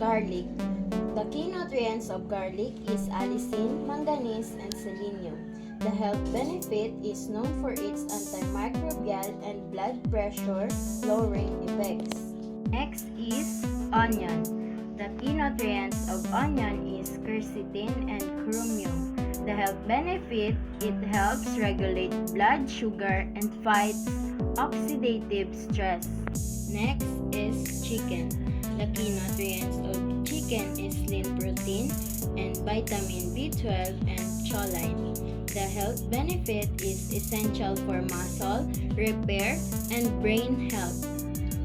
Garlic. The key nutrients of garlic is allicin, manganese, and selenium. The health benefit is known for its antimicrobial and blood pressure lowering effects. Next is onion. The key nutrients of onion is quercetin and chromium. The health benefit, it helps regulate blood sugar and fights oxidative stress. Next is chicken. The key nutrients of chicken is lean protein and vitamin B12 and choline. The health benefit is essential for muscle repair and brain health.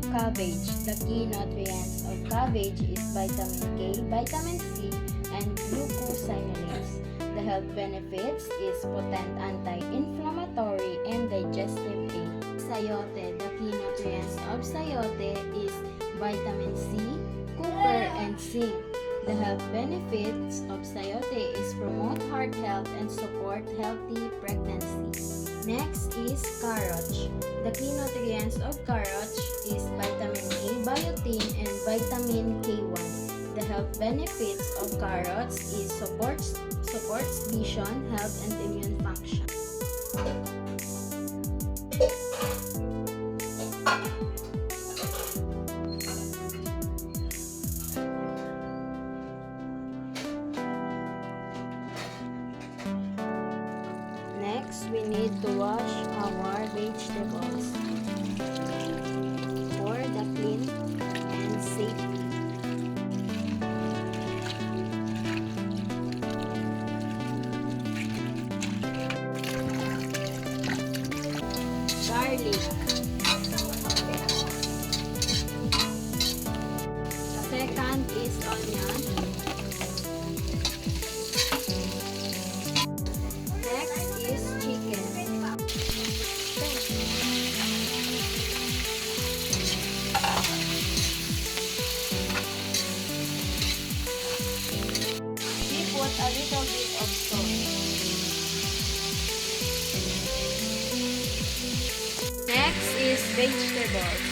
Cabbage. The key nutrients of cabbage is vitamin K, vitamin C, and glucosinolates. The health benefits is potent anti-inflammatory and digestive aid. Sayote. The key nutrients of sayote is vitamin C, copper, and zinc. The health benefits of sayote is promote heart health and support healthy pregnancy. Next is carrots. The key nutrients of carrots is vitamin A, biotin, and vitamin K1. The health benefits of carrots is supports vision, health, and immune function. Next, we need to wash our vegetables for the clean and safety. Garlic. The second is onion. Next is chicken. We put a little bit of salt. Next is vegetables.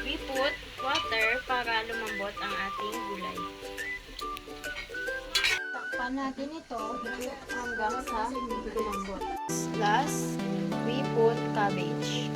We put water para lumambot ang ating gulay. Takpan natin ito hanggang sa lumambot. Last, we put cabbage.